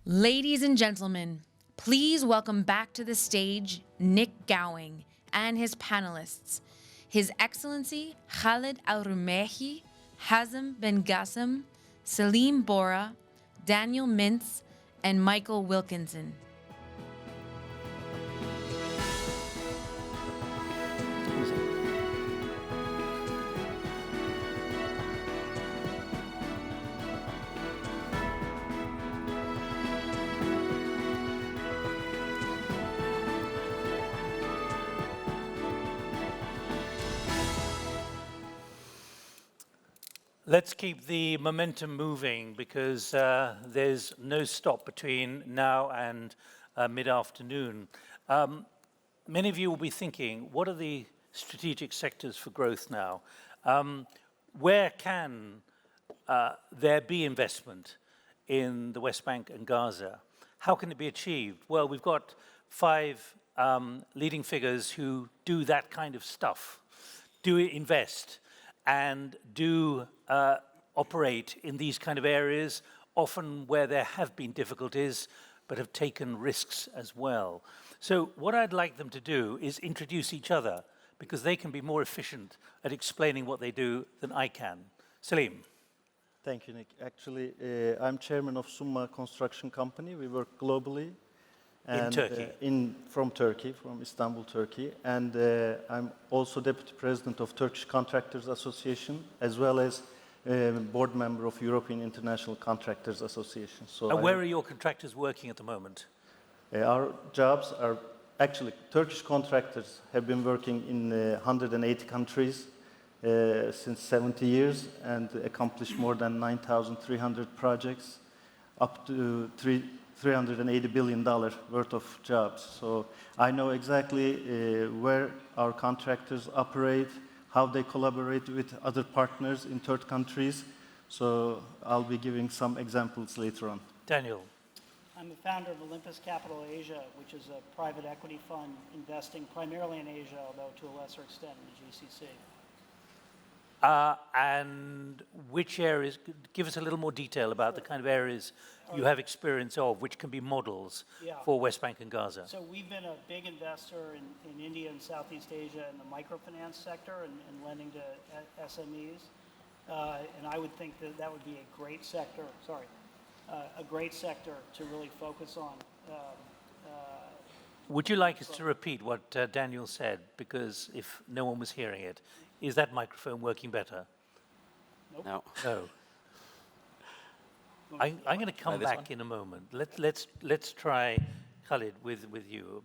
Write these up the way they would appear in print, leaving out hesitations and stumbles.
Ladies and gentlemen, please welcome back to the stage Nick Gowing and his panelists, His Excellency Khalid Al-Rumehi, Hazem Ben Qasim, Salim Bora, Daniel Mintz, and Michael Wilkinson. Let's keep the momentum moving because there's no stop between now and mid-afternoon. Many of you will be thinking, what are the strategic sectors for growth now? Where can there be investment in the West Bank and Gaza? How can it be achieved? Well, we've got five leading figures who do that kind of stuff, do invest, and do operate in these kind of areas, often where there have been difficulties, but have taken risks as well. So what I'd like them to do is introduce each other, because they can be more efficient at explaining what they do than I can. Salim. Thank you, Nick. Actually, I'm chairman of Summa Construction Company. We work globally. In Turkey? From Turkey, from Istanbul, Turkey. And I'm also deputy president of Turkish Contractors Association, as well as board member of European International Contractors Association. So and where are your contractors working at the moment? Our jobs are, actually, Turkish contractors have been working in 180 countries since 70 years and accomplished more than 9,300 projects, up to $380 billion worth of jobs. So I know exactly where our contractors operate, how they collaborate with other partners in third countries. So I'll be giving some examples later on. Daniel. I'm the founder of Olympus Capital Asia, which is a private equity fund investing primarily in Asia, although to a lesser extent in the GCC. And which areas, give us a little more detail about the kind of areas you have experience of, which can be models for West Bank and Gaza. So we've been a big investor in India and Southeast Asia in the microfinance sector and lending to SMEs. And I would think that that would be a great sector, a great sector to really focus on. Would you like us to repeat what Daniel said? Because if no one was hearing it, is that microphone working better? Nope. No. No. I'm going to come back in a moment. Let's try, Khalid, with you.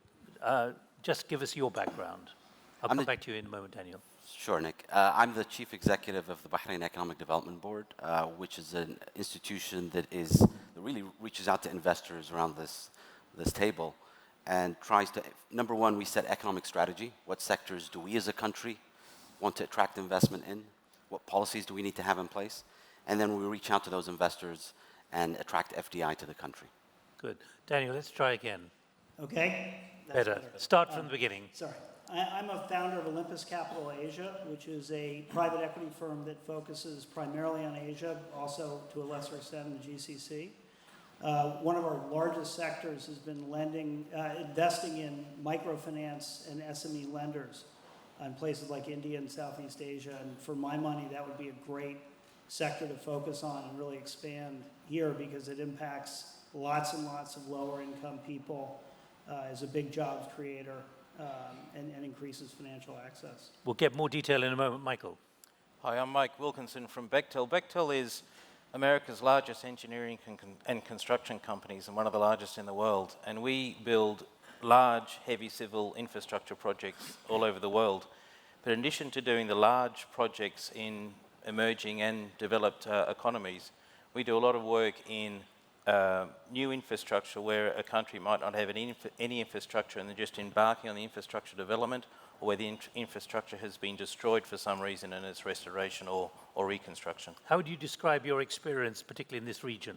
Just give us your background. I'll come back to you in a moment, Daniel. Sure, Nick. I'm the chief executive of the Bahrain Economic Development Board, which is an institution that really reaches out to investors around this table and tries to, number one, we set economic strategy. What sectors do we as a country want to attract investment in? What policies do we need to have in place? And then we reach out to those investors and attract FDI to the country. Good. Daniel, let's try again. Okay. Better. Start from the beginning. Sorry. I'm a founder of Olympus Capital Asia, which is a private equity firm that focuses primarily on Asia, also to a lesser extent in the GCC. One of our largest sectors has been investing in microfinance and SME lenders in places like India and Southeast Asia. And for my money, that would be a great sector to focus on and really expand here because it impacts lots and lots of lower income people, is a big jobs creator, and increases financial access. We'll get more detail in a moment. Michael. Hi, I'm Mike Wilkinson from Bechtel. Bechtel is America's largest engineering and construction companies and one of the largest in the world. And we build large, heavy civil infrastructure projects all over the world. But in addition to doing the large projects in emerging and developed economies, we do a lot of work in new infrastructure where a country might not have any infrastructure and they're just embarking on the infrastructure development, or where the infrastructure has been destroyed for some reason and it's restoration or reconstruction. How would you describe your experience, particularly in this region?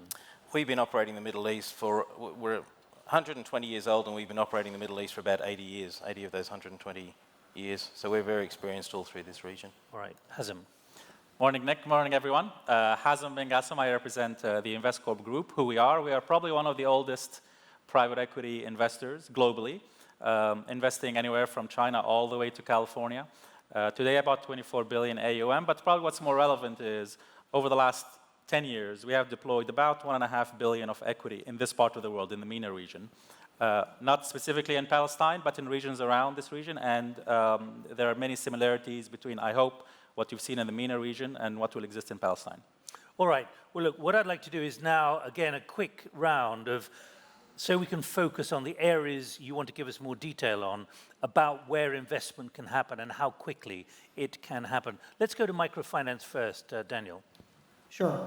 We've been operating in the Middle East we're 120 years old and we've been operating in the Middle East for about 80 years, 80 of those 120 years. So we're very experienced all through this region. All right. Hazem. Morning, Nick. Morning, everyone. Hazem Ben Gassam, I represent the Investcorp Group. Who we are? We are probably one of the oldest private equity investors globally, investing anywhere from China all the way to California. Today, about 24 billion AUM, but probably what's more relevant is over the last 10 years, we have deployed about 1.5 billion of equity in this part of the world, in the MENA region. Not specifically in Palestine, but in regions around this region, and there are many similarities between, I hope, what you've seen in the MENA region and what will exist in Palestine. All right. Well, look, what I'd like to do is now, again, a quick round of, so we can focus on the areas you want to give us more detail on about where investment can happen and how quickly it can happen. Let's go to microfinance first, Daniel. Sure.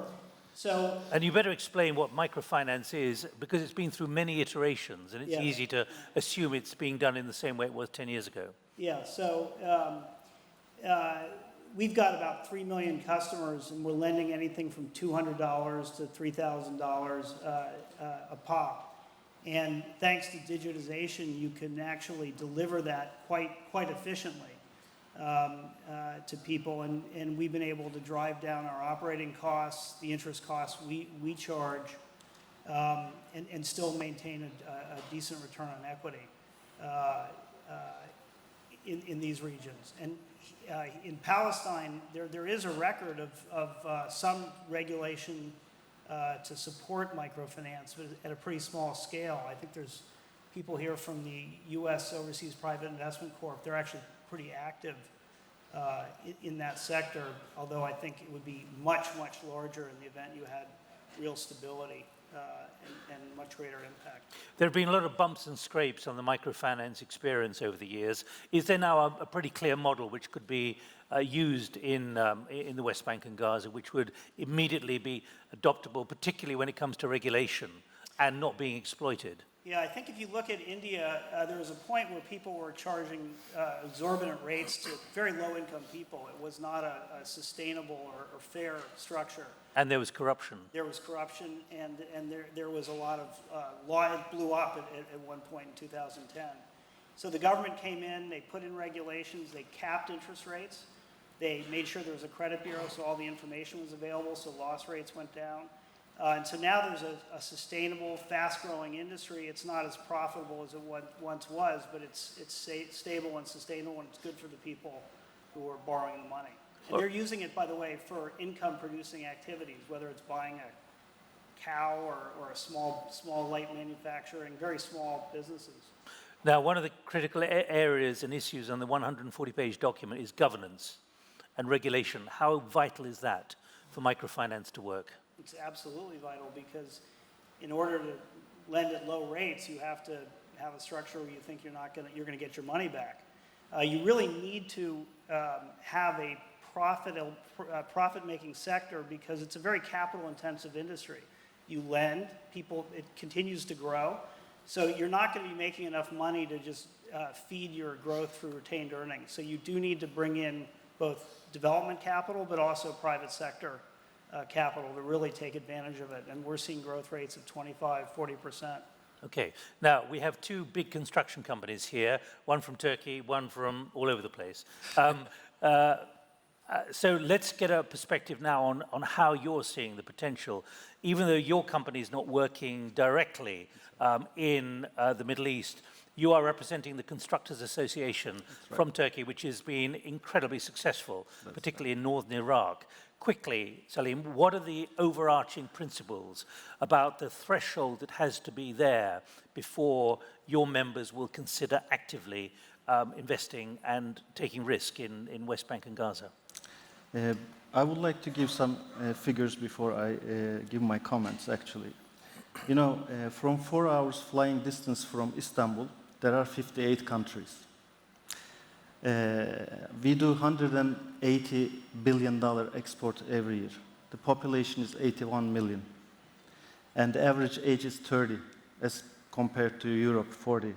So, And you better explain what microfinance is, because it's been through many iterations, and it's Yeah. easy to assume it's being done in the same way it was 10 years ago. yeah, so we've got about 3 million customers, and we're lending anything from $200 to $3,000 a pop. And thanks to digitization, you can actually deliver that quite efficiently to people. And we've been able to drive down our operating costs, the interest costs we charge, and still maintain a decent return on equity in these regions. And in Palestine, there is a record of some regulation to support microfinance, but at a pretty small scale. I think there's people here from the U.S. Overseas Private Investment Corp. They're actually pretty active in that sector, although I think it would be much, much larger in the event you had real stability and much greater impact. There have been a lot of bumps and scrapes on the microfinance experience over the years. Is there now a pretty clear model which could be used in the West Bank and Gaza, which would immediately be adoptable, particularly when it comes to regulation and not being exploited? Yeah, I think if you look at India, there was a point where people were charging exorbitant rates to very low-income people. It was not a sustainable or fair structure. And there was corruption. There was corruption, and there was a lot of law. It blew up at one point in 2010. So the government came in, they put in regulations, they capped interest rates, they made sure there was a credit bureau so all the information was available, so loss rates went down. And so now there's a sustainable, fast-growing industry. It's not as profitable as it once was, but it's stable and sustainable, and it's good for the people who are borrowing the money. And they're using it, by the way, for income-producing activities, whether it's buying a cow or a small light manufacturing, very small businesses. Now, one of the critical areas and issues on the 140-page document is governance and regulation. How vital is that for microfinance to work? It's absolutely vital, because in order to lend at low rates, you have to have a structure where you think you're going to get your money back. You really need to have a profit-making sector, because it's a very capital-intensive industry. You lend, it continues to grow, so you're not going to be making enough money to just feed your growth through retained earnings. So you do need to bring in both development capital, but also private sector capital to really take advantage of it. And we're seeing growth rates of 25–40%. Okay. Now, we have two big construction companies here, one from Turkey, one from all over the place. So let's get a perspective now on how you're seeing the potential. Even though your company is not working directly in the Middle East, you are representing the Constructors Association from Turkey, which has been incredibly successful, particularly in northern Iraq. Quickly, Salim, what are the overarching principles about the threshold that has to be there before your members will consider actively investing and taking risk in West Bank and Gaza? I would like to give some figures before I give my comments, actually. You know, from 4 hours flying distance from Istanbul, there are 58 countries. We do $180 billion export every year. The population is 81 million. And the average age is 30, as compared to Europe, 40.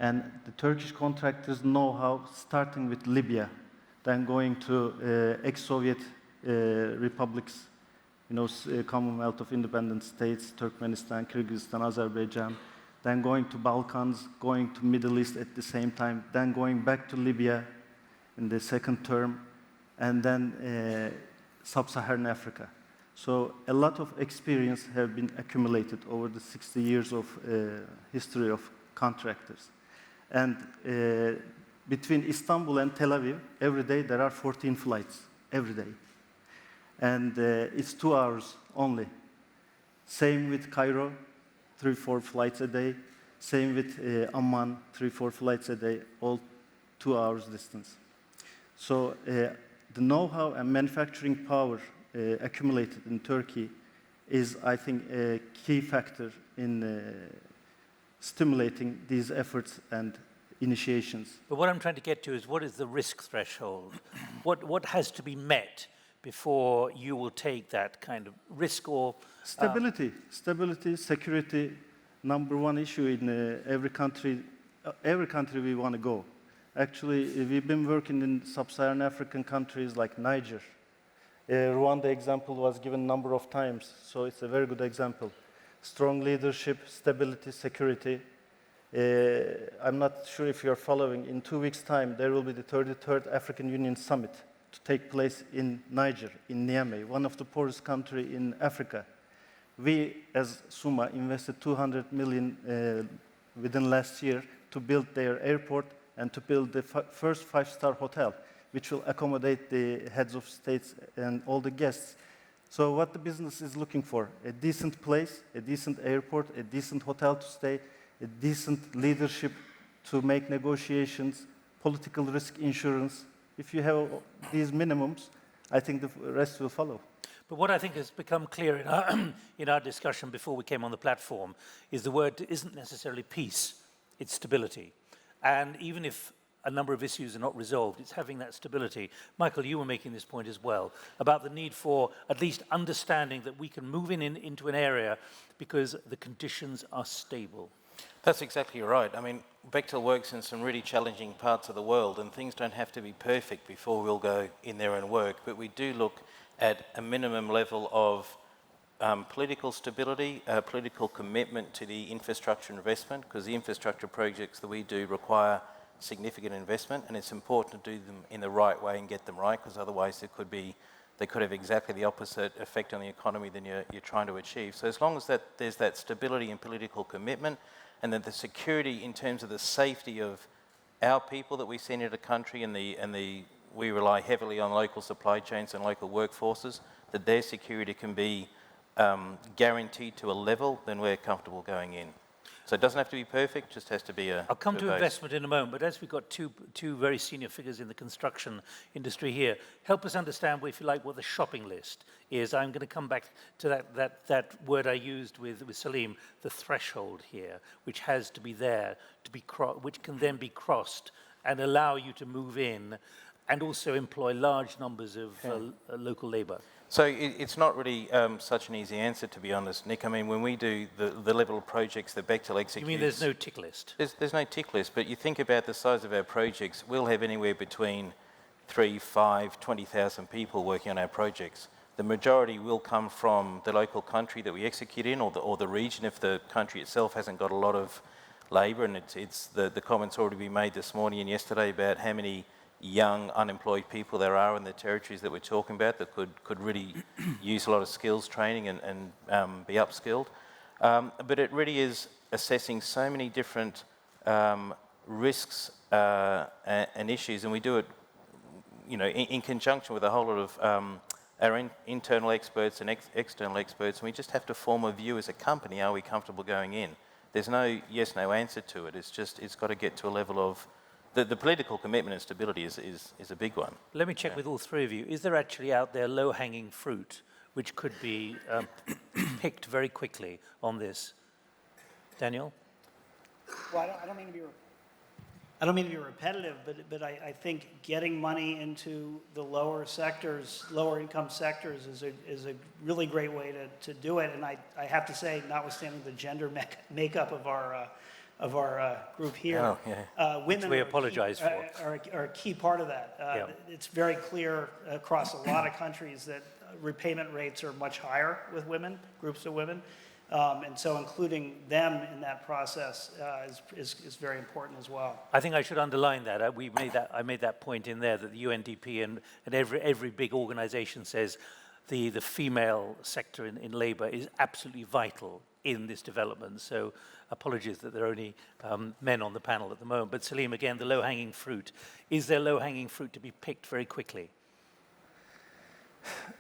And the Turkish contractors know how, starting with Libya, then going to ex-Soviet republics, you know, Commonwealth of Independent States, Turkmenistan, Kyrgyzstan, Azerbaijan, then going to Balkans, going to Middle East at the same time, then going back to Libya in the second term, and then sub-Saharan Africa. So a lot of experience have been accumulated over the 60 years of history of contractors. And between Istanbul and Tel Aviv, every day there are 14 flights, every day. And it's 2 hours only. Same with Cairo, 3-4 flights a day. Same with Amman, 3-4 flights a day, all 2 hours distance. So the know-how and manufacturing power accumulated in Turkey is, I think, a key factor in stimulating these efforts and initiations. But what I'm trying to get to is, what is the risk threshold? What has to be met before you will take that kind of risk or... Stability, security, number one issue in every country we want to go. Actually, we've been working in sub-Saharan African countries like Niger. Rwanda example was given a number of times, so it's a very good example. Strong leadership, stability, security. I'm not sure if you're following, in 2 weeks' time, there will be the 33rd African Union Summit to take place in Niger, in Niamey, one of the poorest countries in Africa. We, as SUMA, invested 200 million within last year to build their airport and to build the first 5-star hotel, which will accommodate the heads of states and all the guests. So what the business is looking for, a decent place, a decent airport, a decent hotel to stay, a decent leadership to make negotiations, political risk insurance. If you have these minimums, I think the rest will follow. But what I think has become clear in our discussion before we came on the platform is the word isn't necessarily peace, it's stability. And even if a number of issues are not resolved, it's having that stability. Michael, you were making this point as well, about the need for at least understanding that we can move into an area because the conditions are stable. That's exactly right. I mean, Bechtel works in some really challenging parts of the world, and things don't have to be perfect before we'll go in there and work, but we do look at a minimum level of political stability, political commitment to the infrastructure investment, because the infrastructure projects that we do require significant investment, and it's important to do them in the right way and get them right, because otherwise they could have exactly the opposite effect on the economy than you're trying to achieve. So as long as there's that stability and political commitment, and then the security in terms of the safety of our people that we send into the country, and we rely heavily on local supply chains and local workforces, that their security can be guaranteed to a level, then we're comfortable going in. So it doesn't have to be perfect, just has to be a... I'll come to base. investment in a moment, but as we've got two very senior figures in the construction industry here, help us understand, if you like, what the shopping list is. I'm going to come back to that word I used with Salim, the threshold here, which has to be there, which can then be crossed and allow you to move in and also employ large numbers of local labor. So it's not really such an easy answer, to be honest, Nick. I mean, when we do the level of projects that Bechtel executes... You mean there's no tick list? There's no tick list, but you think about the size of our projects, we'll have anywhere between 3, 5, 20,000 people working on our projects. The majority will come from the local country that we execute in, or the region if the country itself hasn't got a lot of labour, and it's the comments already been made this morning and yesterday about how many young unemployed people there are in the territories that we're talking about that could really use a lot of skills training and be upskilled. But it really is assessing so many different risks and issues, and we do it, you know, in conjunction with a whole lot of our internal experts and external experts, and we just have to form a view as a company, are we comfortable going in? There's no yes, no answer to it. It's just, it's got to get to a level of, the political commitment and stability is a big one. Let me check with all three of you. Is there actually out there low-hanging fruit which could be picked very quickly on this? Daniel? Well, I don't mean to be repetitive, but I think getting money into the lower sectors, lower income sectors, is a really great way to do it. And I have to say, notwithstanding the gender makeup of our group here, Oh, women which we apologize for. are a key part of that. It's very clear across a lot of countries that repayment rates are much higher with women, groups of women. And so including them in that process is very important as well. I think I should underline that. I made that point in there that the UNDP and every big organization says the female sector in labor is absolutely vital in this development. So apologies that there are only men on the panel at the moment. But Salim, again, the low-hanging fruit. Is there low-hanging fruit to be picked very quickly?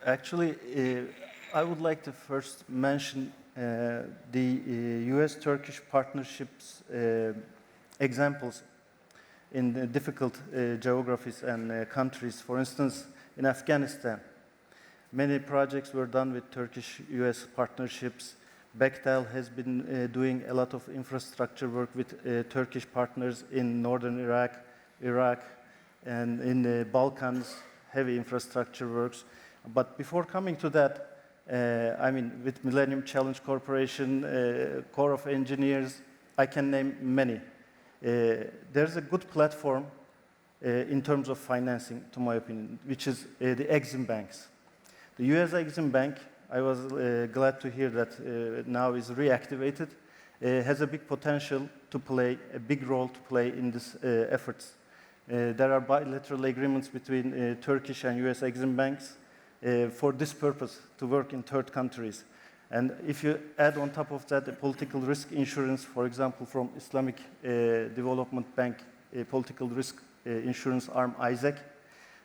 Actually, I would like to first mention the US-Turkish partnerships examples in the difficult geographies and countries. For instance, in Afghanistan, many projects were done with Turkish-US partnerships. Bechtel has been doing a lot of infrastructure work with Turkish partners in northern Iraq, and in the Balkans, heavy infrastructure works. But before coming to that, I mean, with Millennium Challenge Corporation, Corps of Engineers, I can name many. There's a good platform in terms of financing, to my opinion, which is the Exim banks. The US Exim Bank, I was glad to hear that now is reactivated, has a big potential to play, a big role to play in these efforts. There are bilateral agreements between Turkish and US Exim banks for this purpose, to work in third countries. And if you add on top of that a political risk insurance, for example, from Islamic Development Bank, a political risk insurance arm, ISAC,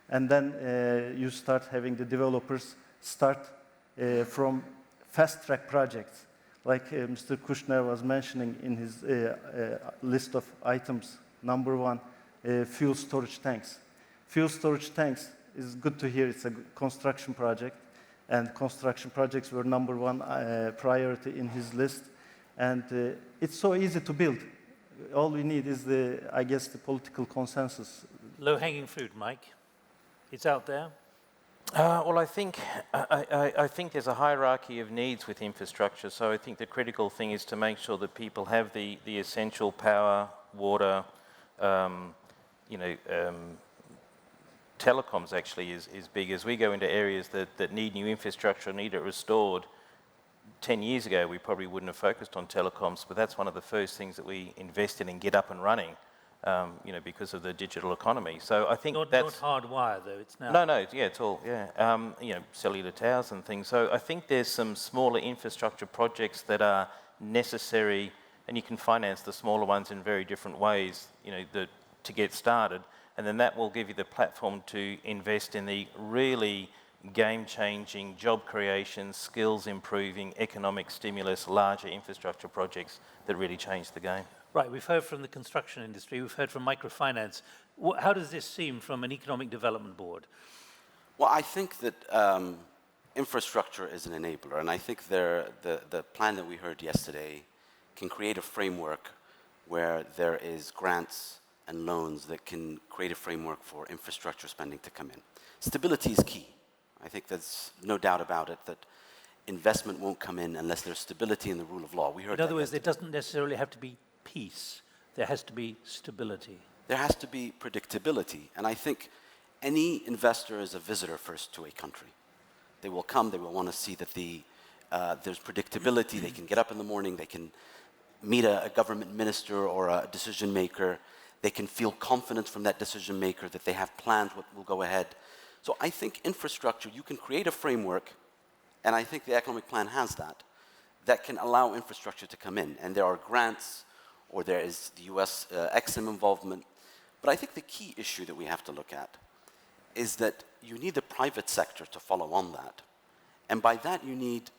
and then you start having the developers start from fast-track projects, like Mr. Kushner was mentioning in his list of items. Number one, fuel storage tanks. Fuel storage tanks is good to hear. It's a construction project, and construction projects were number one priority in his list. And it's so easy to build. All we need is I guess, the political consensus. Low-hanging fruit, Mike. It's out there. Well, I think there's a hierarchy of needs with infrastructure. So I think the critical thing is to make sure that people have the essential power, water, telecoms actually is big. As we go into areas that need new infrastructure, need it restored, 10 years ago we probably wouldn't have focused on telecoms, but that's one of the first things that we invest in and get up and running, because of the digital economy. So I think that's... Not hardwired though, it's now... No, yeah, it's all, yeah. Cellular towers and things. So I think there's some smaller infrastructure projects that are necessary, and you can finance the smaller ones in very different ways, to get started. And then that will give you the platform to invest in the really game-changing, job creation, skills improving, economic stimulus, larger infrastructure projects that really change the game. Right, we've heard from the construction industry, we've heard from microfinance. How does this seem from an economic development board? Well, I think that infrastructure is an enabler, and I think the plan that we heard yesterday can create a framework where there is grants and loans that can create a framework for infrastructure spending to come in. Stability is key. I think there's no doubt about it that investment won't come in unless there's stability in the rule of law. We heard in other words, there doesn't necessarily have to be peace. There has to be stability. There has to be predictability. And I think any investor is a visitor first to a country. They will come, they will want to see that there's predictability. They can get up in the morning, they can meet a government minister or a decision maker. They can feel confidence from that decision maker that they have planned what will go ahead. So I think infrastructure, you can create a framework, and I think the economic plan has that can allow infrastructure to come in. And there are grants, or there is the US Exim involvement. But I think the key issue that we have to look at is that you need the private sector to follow on that. And by that you need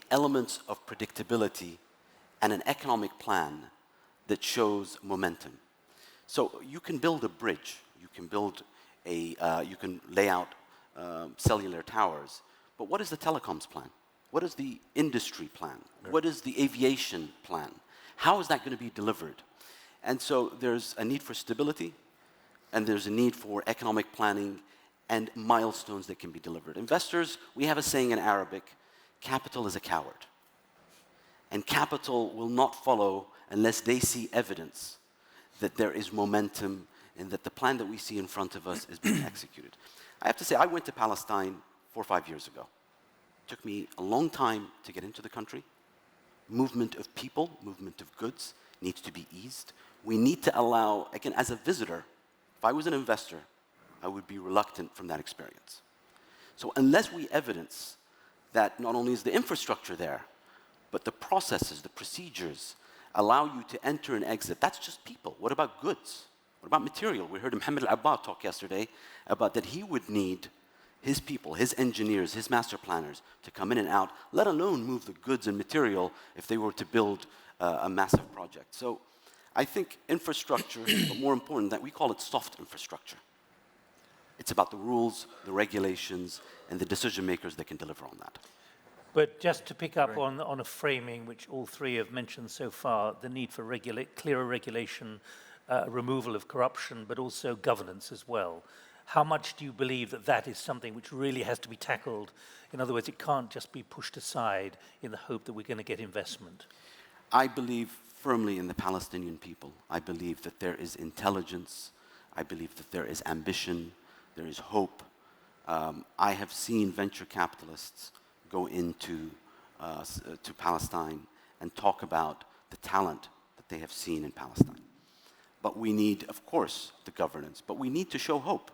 elements of predictability and an economic plan that shows momentum. So you can build a bridge, you can build you can lay out cellular towers, but what is the telecoms plan? What is the industry plan? Right. What is the aviation plan? How is that going to be delivered? And so there's a need for stability, and there's a need for economic planning and milestones that can be delivered. Investors, we have a saying in Arabic, capital is a coward. And capital will not follow unless they see evidence that there is momentum and that the plan that we see in front of us is being executed. I have to say, I went to Palestine 4 or 5 years ago. It took me a long time to get into the country. movement of people, movement of goods needs to be eased. We need to allow, again, as a visitor, if I was an investor, I would be reluctant from that experience. So unless we evidence that not only is the infrastructure there, but the processes, the procedures allow you to enter and exit, that's just people. What about goods? What about material? We heard Mohammed Al-Abbad talk yesterday about that he would need his people, his engineers, his master planners to come in and out, let alone move the goods and material if they were to build a massive project. So I think infrastructure, but more important, that we call it soft infrastructure. It's about the rules, the regulations, and the decision makers that can deliver on that. But just to pick up on a framing which all three have mentioned so far, the need for clearer regulation, removal of corruption, but also governance as well. How much do you believe that that is something which really has to be tackled? In other words, it can't just be pushed aside in the hope that we're going to get investment. I believe firmly in the Palestinian people. I believe that there is intelligence. I believe that there is ambition. There is hope. I have seen venture capitalists go into to Palestine and talk about the talent that they have seen in Palestine. But we need, of course, the governance, but we need to show hope.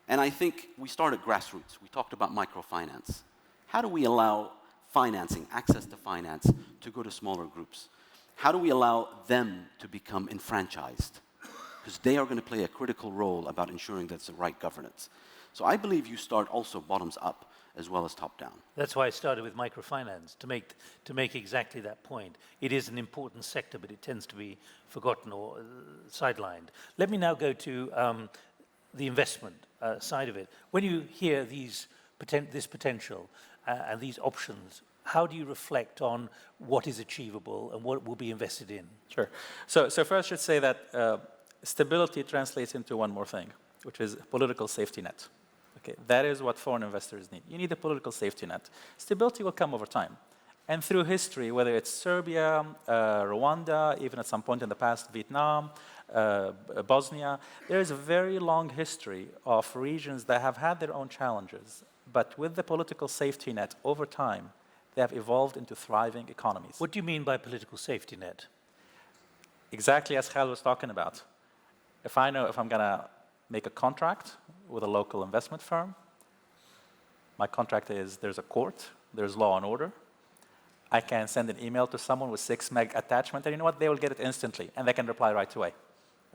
And I think we start at grassroots. We talked about microfinance. How do we allow financing, access to finance, to go to smaller groups? How do we allow them to become enfranchised? Because they are going to play a critical role about ensuring that's the right governance. So I believe you start also bottoms up as well as top down. That's why I started with microfinance, to make exactly that point. It is an important sector, but it tends to be forgotten or sidelined. Let me now go to the investment side of it. When you hear this potential and these options, how do you reflect on what is achievable and what will be invested in? Sure. So first I should say that stability translates into one more thing, which is political safety net. Okay, that is what foreign investors need. You need a political safety net. Stability will come over time. And through history, whether it's Serbia, Rwanda, even at some point in the past, Vietnam, Bosnia, there is a very long history of regions that have had their own challenges. But with the political safety net, over time, they have evolved into thriving economies. What do you mean by political safety net? Exactly as Khaled was talking about. If I know if I'm going to make a contract with a local investment firm, my contract is there's a court, there's law and order. I can send an email to someone with 6 meg attachment, and you know what? They will get it instantly, and they can reply right away.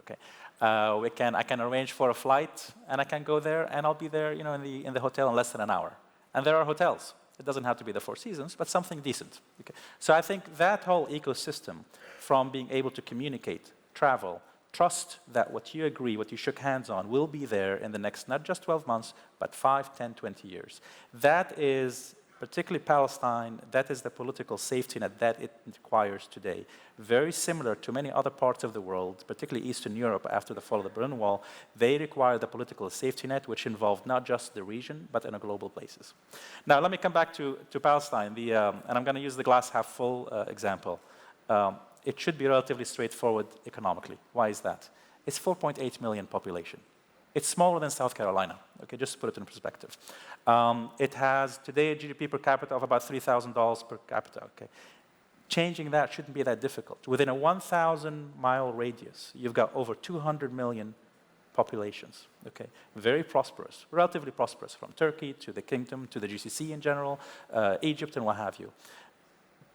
Okay. I can arrange for a flight, and I can go there, and I'll be there, in the hotel in less than an hour. And there are hotels. It doesn't have to be the Four Seasons, but something decent. Okay. So I think that whole ecosystem, from being able to communicate, travel, trust that what you agree, what you shook hands on, will be there in the next, not just 12 months, but 5, 10, 20 years. That is, particularly Palestine, that is the political safety net that it requires today. Very similar to many other parts of the world, particularly Eastern Europe after the fall of the Berlin Wall, they require the political safety net, which involved not just the region, but in a global basis. Now, let me come back to Palestine, and I'm going to use the glass half full example. It should be relatively straightforward economically. Why is that? It's 4.8 million population. It's smaller than South Carolina, okay, just to put it in perspective. It has today a GDP per capita of about $3,000 per capita, okay. Changing that shouldn't be that difficult. Within a 1,000-mile radius, you've got over 200 million populations, okay. Very prosperous, relatively prosperous, from Turkey to the Kingdom to the GCC in general, Egypt and what have you.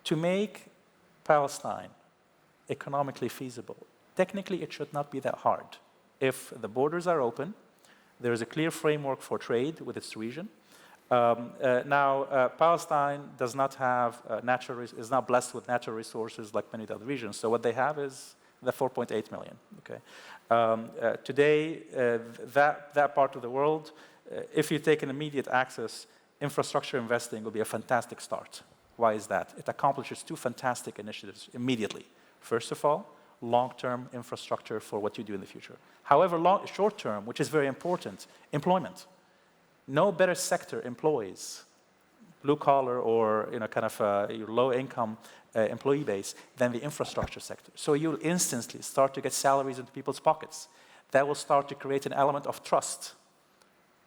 To make Palestine economically feasible, technically it should not be that hard. If the borders are open, there is a clear framework for trade with its region. Palestine does not have is not blessed with natural resources like many other regions. So what they have is the 4.8 million. Okay. Today, that part of the world, if you take an immediate access, infrastructure investing will be a fantastic start. Why is that? It accomplishes 2 fantastic initiatives immediately. First of all, long-term infrastructure for what you do in the future. However, short-term, which is very important, employment. No better sector employs blue-collar or your low-income employee base than the infrastructure sector. So you'll instantly start to get salaries into people's pockets. That will start to create an element of trust,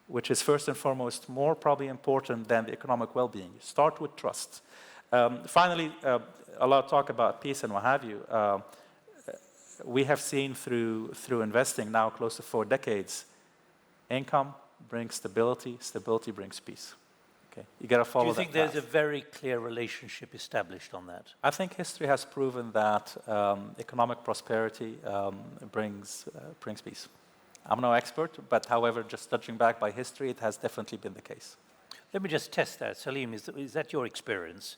which is first and foremost more probably important than the economic well-being. Start with trust. Finally, a lot of talk about peace and what have you. We have seen through investing now close to 4 decades, income brings stability, stability brings peace. Okay, you got to follow that Do you think path. there's a very clear relationship established on that? I think history has proven that economic prosperity brings peace. I'm no expert, but however, just judging back by history, it has definitely been the case. Let me just test that. Salim, is that your experience,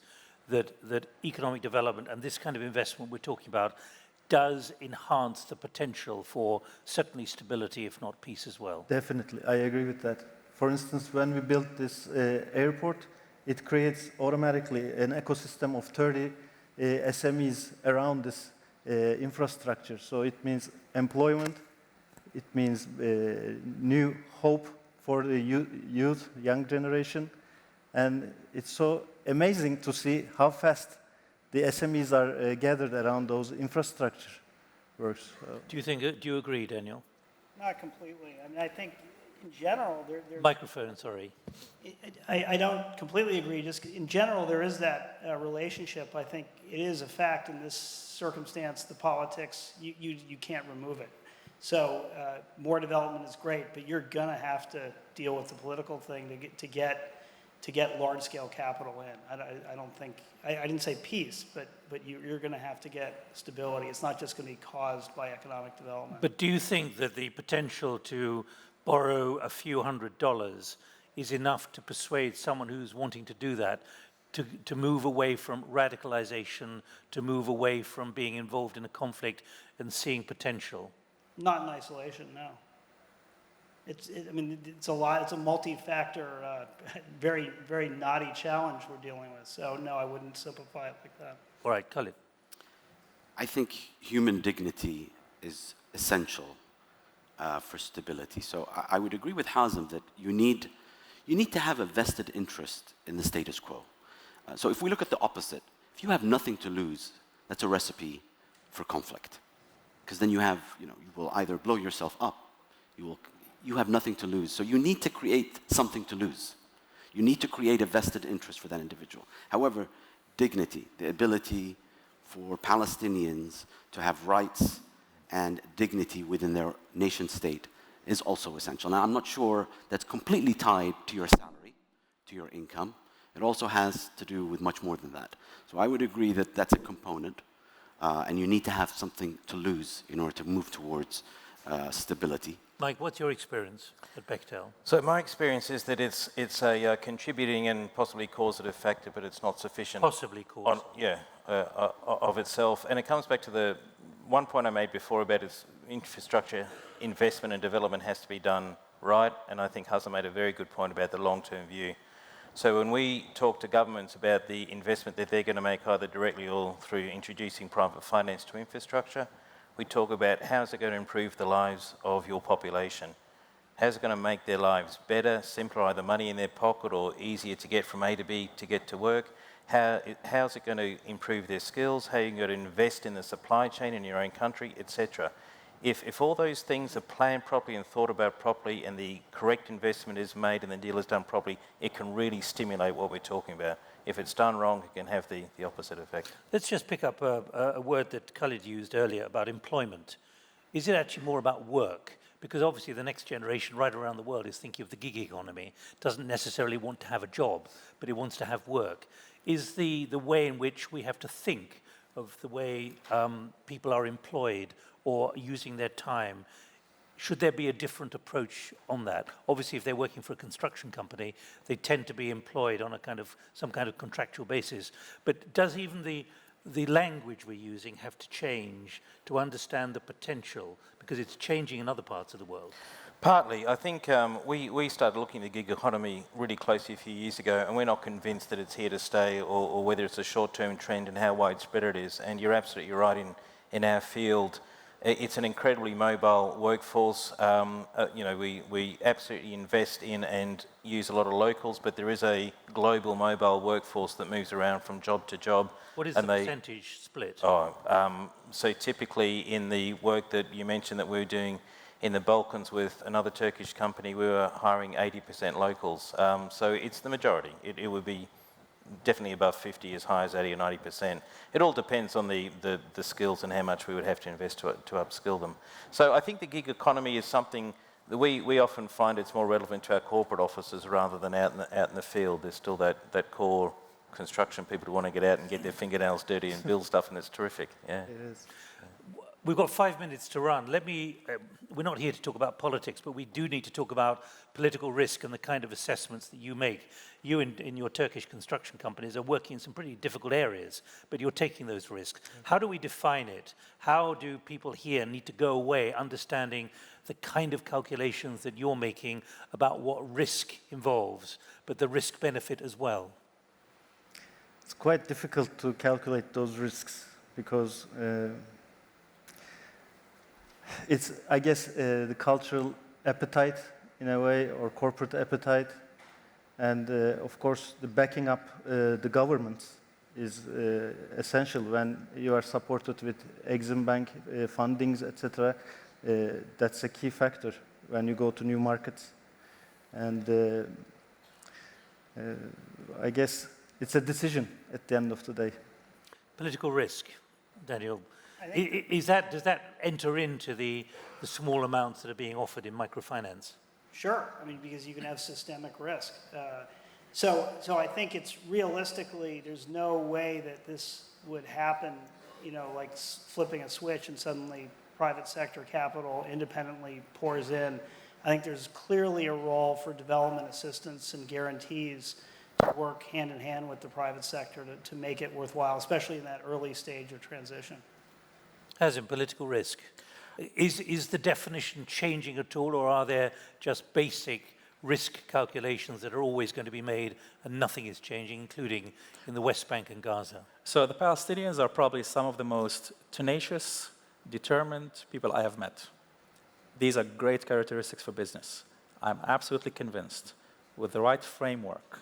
that economic development and this kind of investment we're talking about does enhance the potential for certainly stability, if not peace as well? Definitely, I agree with that. For instance, when we built this airport, it creates automatically an ecosystem of 30 SMEs around this infrastructure. So it means employment, it means new hope for the youth, young generation. And it's so amazing to see how fast the SMEs are gathered around those infrastructure works. Do you agree, Daniel? Not completely. I mean, I think in general, there's Microphone, sorry. I don't completely agree. Just in general, there is that relationship. I think it is a fact in this circumstance, the politics, you can't remove it. So more development is great, but you're going to have to deal with the political thing to get large-scale capital in. I don't think, I didn't say peace, but you're going to have to get stability. It's not just going to be caused by economic development. But do you think that the potential to borrow a few $100s is enough to persuade someone who's wanting to do that to move away from radicalization, to move away from being involved in a conflict and seeing potential? Not in isolation, no. I mean, it's a lot. It's a multi-factor, very, very knotty challenge we're dealing with. So no, I wouldn't simplify it like that. All right, Khalid. I think human dignity is essential for stability. So I would agree with Hazem that you need to have a vested interest in the status quo. So if we look at the opposite, if you have nothing to lose, that's a recipe for conflict. Because then you will either blow yourself up, you have nothing to lose. So you need to create something to lose. You need to create a vested interest for that individual. However, dignity, the ability for Palestinians to have rights and dignity within their nation state is also essential. Now, I'm not sure that's completely tied to your salary, to your income. It also has to do with much more than that. So I would agree that that's a component, and you need to have something to lose in order to move towards stability. Mike, what's your experience at Bechtel? So my experience is that it's a contributing and possibly causative factor, but it's not sufficient. Possibly cause. Of itself. And it comes back to the one point I made before about its infrastructure investment and development has to be done right. And I think Hazem made a very good point about the long-term view. So when we talk to governments about the investment that they're going to make either directly or through introducing private finance to infrastructure, we talk about how is it going to improve the lives of your population? How's it going to make their lives better, simpler, either money in their pocket or easier to get from A to B to get to work? How's it going to improve their skills? How are you going to invest in the supply chain in your own country, etc.? If all those things are planned properly and thought about properly and the correct investment is made and the deal is done properly, it can really stimulate what we're talking about. If it's done wrong, it can have the opposite effect. Let's just pick up a word that Khalid used earlier about employment. Is it actually more about work? Because obviously the next generation right around the world is thinking of the gig economy, doesn't necessarily want to have a job, but it wants to have work. Is the way in which we have to think of the way people are employed or using their time, should there be a different approach on that? Obviously, if they're working for a construction company, they tend to be employed on some kind of contractual basis. But does even the language we're using have to change to understand the potential? Because it's changing in other parts of the world. Partly. I think we started looking at the gig economy really closely a few years ago, and we're not convinced that it's here to stay or whether it's a short-term trend and how widespread it is. And you're absolutely right in our field. It's an incredibly mobile workforce. We absolutely invest in and use a lot of locals, but there is a global mobile workforce that moves around from job to job. What is the percentage split? So typically in the work that you mentioned that we're doing in the Balkans with another Turkish company, we were hiring 80% locals. So it's the majority. It would be definitely above 50, as high as 80 or 90%. It all depends on the skills and how much we would have to invest to upskill them. So I think the gig economy is something that we often find it's more relevant to our corporate offices rather than out in the field. There's still that core construction people who want to get out and get their fingernails dirty and build stuff, and it's terrific. Yeah. It is. We've got 5 minutes to run. We're not here to talk about politics, but we do need to talk about political risk and the kind of assessments that you make. You in your Turkish construction companies are working in some pretty difficult areas, but you're taking those risks. How do we define it? How do people here need to go away understanding the kind of calculations that you're making about what risk involves, but the risk benefit as well? It's quite difficult to calculate those risks because it's, I guess, the cultural appetite in a way, or corporate appetite, and of course the backing up the governments is essential when you are supported with Exim Bank fundings, etc. That's a key factor when you go to new markets, and I guess it's a decision at the end of the day. Political risk, Daniel. Does that enter into the small amounts that are being offered in microfinance? Sure, I mean, because you can have systemic risk. So I think it's realistically, there's no way that this would happen, you know, like flipping a switch and suddenly private sector capital independently pours in. I think there's clearly a role for development assistance and guarantees to work hand in hand with the private sector to make it worthwhile, especially in that early stage of transition. As in political risk. Is the definition changing at all, or are there just basic risk calculations that are always going to be made and nothing is changing, including in the West Bank and Gaza? So the Palestinians are probably some of the most tenacious, determined people I have met. These are great characteristics for business. I'm absolutely convinced with the right framework,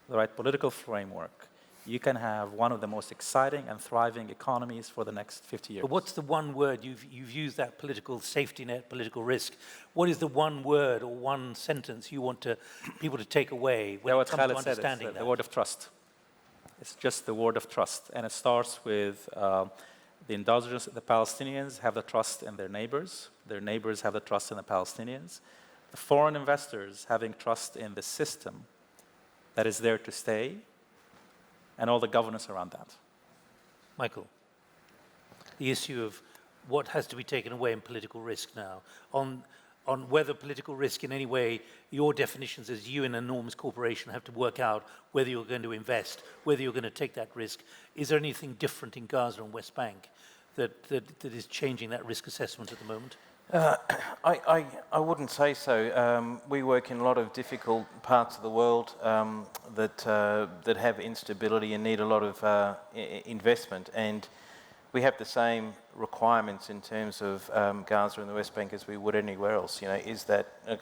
the right political framework, you can have one of the most exciting and thriving economies for the next 50 years. But what's the one word, you've used that political safety net, political risk. What is the one word or one sentence you want people to take away when it comes to understanding that? The word of trust. It's just the word of trust. And it starts with the indigenous, the Palestinians have the trust in their neighbors have the trust in the Palestinians. The foreign investors having trust in the system that is there to stay, and all the governance around that. Michael, the issue of what has to be taken away in political risk now, on whether political risk in any way, your definitions as you in an enormous corporation have to work out whether you're going to invest, whether you're going to take that risk. Is there anything different in Gaza and West Bank that is changing that risk assessment at the moment? I wouldn't say so. We work in a lot of difficult parts of the world that have instability and need a lot of investment, and we have the same requirements in terms of Gaza and the West Bank as we would anywhere else. You know,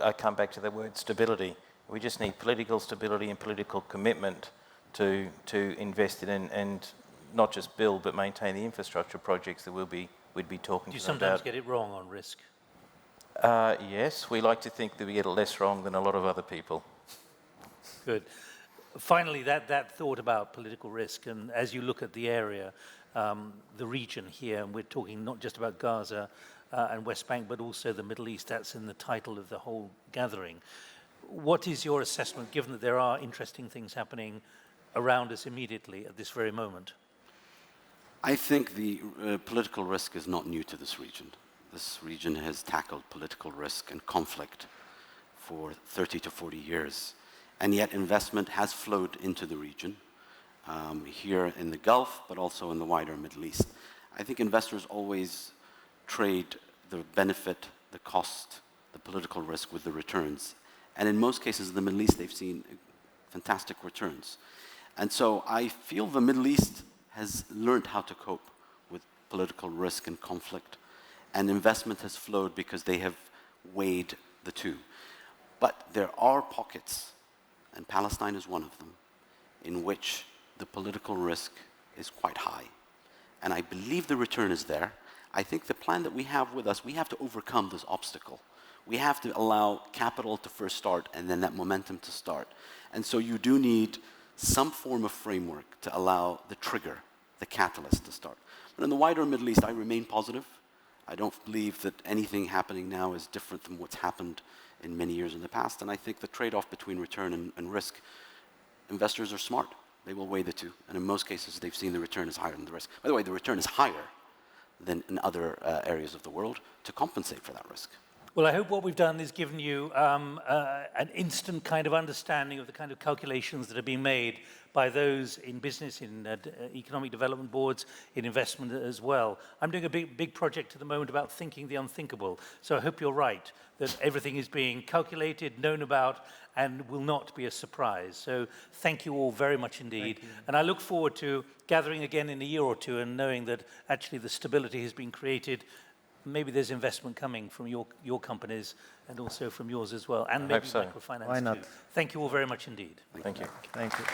I come back to the word stability. We just need political stability and political commitment to invest in and not just build but maintain the infrastructure projects that we'd be talking to them about. Do you sometimes get it wrong on risk? Yes, we like to think that we get it less wrong than a lot of other people. Good. Finally, that thought about political risk, and as you look at the area, the region here, and we're talking not just about Gaza and West Bank, but also the Middle East, that's in the title of the whole gathering. What is your assessment, given that there are interesting things happening around us immediately at this very moment? I think the political risk is not new to this region. This region has tackled political risk and conflict for 30 to 40 years. And yet investment has flowed into the region, here in the Gulf, but also in the wider Middle East. I think investors always trade the benefit, the cost, the political risk with the returns. And in most cases in the Middle East, they've seen fantastic returns. And so I feel the Middle East has learned how to cope with political risk and conflict. And investment has flowed because they have weighed the two. But there are pockets, and Palestine is one of them, in which the political risk is quite high. And I believe the return is there. I think the plan that we have with us, we have to overcome this obstacle. We have to allow capital to first start and then that momentum to start. And so you do need some form of framework to allow the trigger, the catalyst to start. But in the wider Middle East, I remain positive. I don't believe that anything happening now is different than what's happened in many years in the past. And I think the trade-off between return and risk, investors are smart. They will weigh the two. And in most cases, they've seen the return is higher than the risk. By the way, the return is higher than in other areas of the world to compensate for that risk. Well, I hope what we've done is given you an instant kind of understanding of the kind of calculations that are being made by those in business, in economic development boards, in investment as well. I'm doing a big project at the moment about thinking the unthinkable. So I hope you're right, that everything is being calculated, known about, and will not be a surprise. So thank you all very much indeed. And I look forward to gathering again in a year or two and knowing that actually the stability has been created. Maybe there's investment coming from your companies and also from yours as well, and maybe so. microfinance Why not? too. Thank you all very much indeed. Thank you. Thank you.